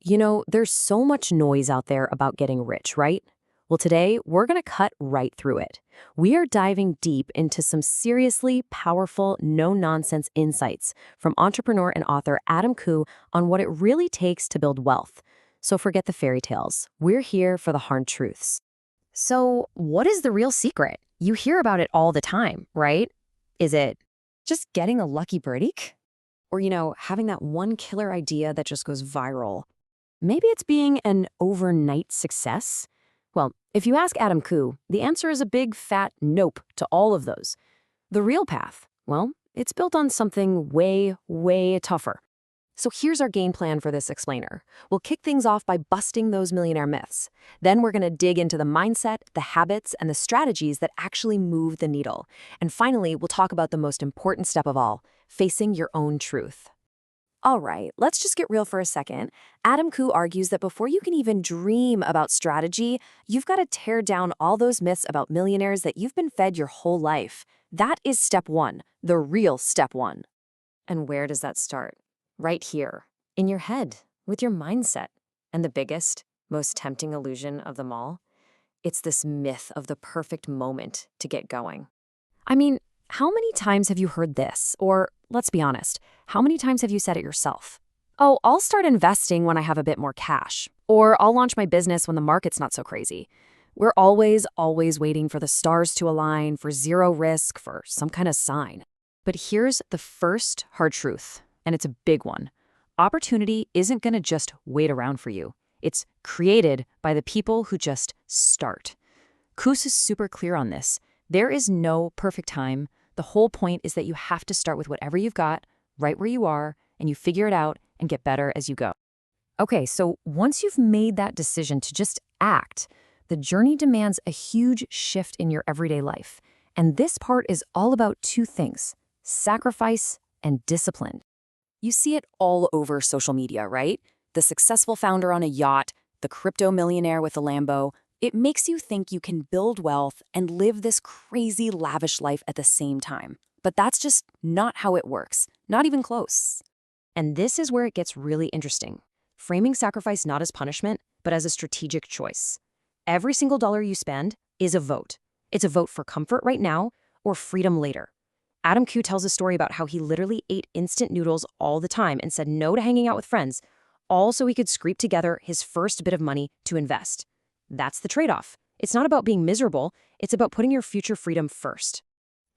There's so much noise out there about getting rich, right? Well, today we're going to cut right through it. We are diving deep into some seriously powerful, no nonsense insights from entrepreneur and author Adam Khoo on what it really takes to build wealth. So forget the fairy tales. We're here for the hard truths. So, what is the real secret? You hear about it all the time, right? Is it just getting a lucky break? Or, having that one killer idea that just goes viral? Maybe it's being an overnight success? Well, if you ask Adam Khoo, the answer is a big fat nope to all of those. The real path, well, it's built on something way, way tougher. So here's our game plan for this explainer. We'll kick things off by busting those millionaire myths. Then we're going to dig into the mindset, the habits, and the strategies that actually move the needle. And finally, we'll talk about the most important step of all, facing your own truth. All right, let's just get real for a second. Adam Khoo argues that before you can even dream about strategy, you've got to tear down all those myths about millionaires that you've been fed your whole life. That is step one, the real step one. And where does that start? Right here, in your head, with your mindset. And the biggest, most tempting illusion of them all? It's this myth of the perfect moment to get going. I mean, how many times have you heard this? Or, let's be honest, how many times have you said it yourself? Oh, I'll start investing when I have a bit more cash. Or I'll launch my business when the market's not so crazy. We're always waiting for the stars to align, for zero risk, for some kind of sign. But here's the first hard truth, and it's a big one. Opportunity isn't going to just wait around for you. It's created by the people who just start. Khoo is super clear on this. There is no perfect time. The whole point is that you have to start with whatever you've got, right where you are, and you figure it out and get better as you go. Okay, so once you've made that decision to just act, the journey demands a huge shift in your everyday life. And this part is all about two things: sacrifice and discipline. You see it all over social media, right? The successful founder on a yacht, the crypto millionaire with a Lambo. It makes you think you can build wealth and live this crazy, lavish life at the same time. But that's just not how it works, not even close. And this is where it gets really interesting. Framing sacrifice not as punishment, but as a strategic choice. Every single dollar you spend is a vote. It's a vote for comfort right now or freedom later. Adam Khoo tells a story about how he literally ate instant noodles all the time and said no to hanging out with friends, all so he could scrape together his first bit of money to invest. That's the trade-off. It's not about being miserable, it's about putting your future freedom first.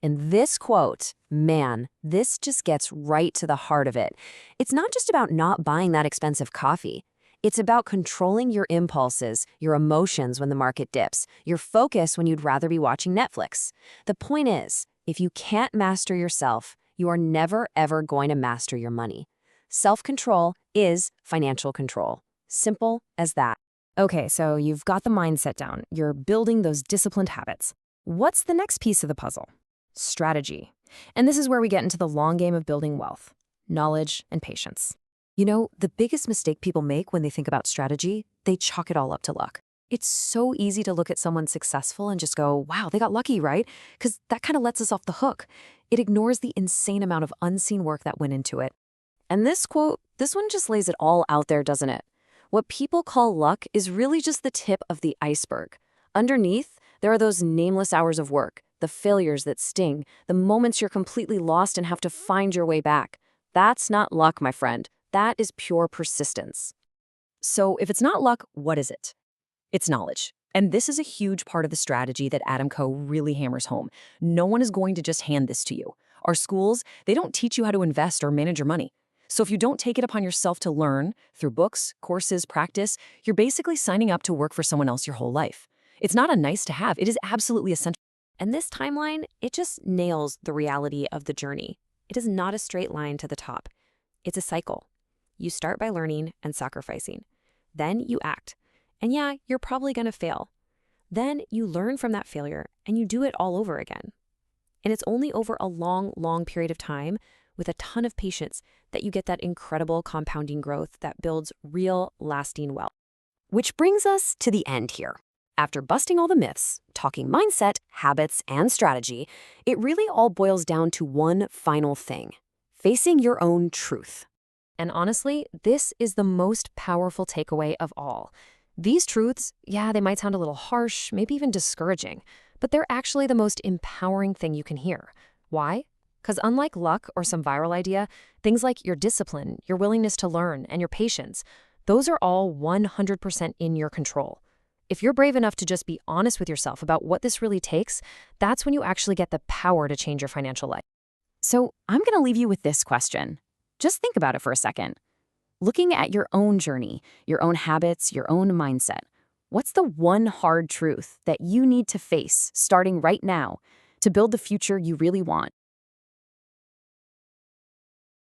And this quote, man, this just gets right to the heart of it. It's not just about not buying that expensive coffee. It's about controlling your impulses, your emotions when the market dips, your focus when you'd rather be watching Netflix. The point is, if you can't master yourself, you are never, ever going to master your money. Self-control is financial control. Simple as that. Okay, so you've got the mindset down. You're building those disciplined habits. What's the next piece of the puzzle? Strategy. And this is where we get into the long game of building wealth, knowledge, and patience. The biggest mistake people make when they think about strategy, they chalk it all up to luck. It's so easy to look at someone successful and just go, wow, they got lucky, right? Because that kind of lets us off the hook. It ignores the insane amount of unseen work that went into it. And this quote, this one just lays it all out there, doesn't it? What people call luck is really just the tip of the iceberg. Underneath, there are those nameless hours of work, the failures that sting, the moments you're completely lost and have to find your way back. That's not luck, my friend. That is pure persistence. So if it's not luck, what is it? It's knowledge. And this is a huge part of the strategy that Adam Khoo really hammers home. No one is going to just hand this to you. Our schools, they don't teach you how to invest or manage your money. So if you don't take it upon yourself to learn through books, courses, practice, you're basically signing up to work for someone else your whole life. It's not a nice to have, it is absolutely essential. And this timeline, it just nails the reality of the journey. It is not a straight line to the top. It's a cycle. You start by learning and sacrificing. Then you act. And yeah, you're probably going to fail. Then you learn from that failure and you do it all over again. And it's only over a long, long period of time with a ton of patience that you get that incredible compounding growth that builds real, lasting wealth. Which brings us to the end here. After busting all the myths, talking mindset, habits, and strategy, it really all boils down to one final thing: facing your own truth. And honestly, this is the most powerful takeaway of all. These truths, yeah, they might sound a little harsh, maybe even discouraging, but they're actually the most empowering thing you can hear. Why? Because unlike luck or some viral idea, things like your discipline, your willingness to learn, and your patience, those are all 100% in your control. If you're brave enough to just be honest with yourself about what this really takes, that's when you actually get the power to change your financial life. So I'm going to leave you with this question. Just think about it for a second. Looking at your own journey, your own habits, your own mindset, what's the one hard truth that you need to face starting right now to build the future you really want?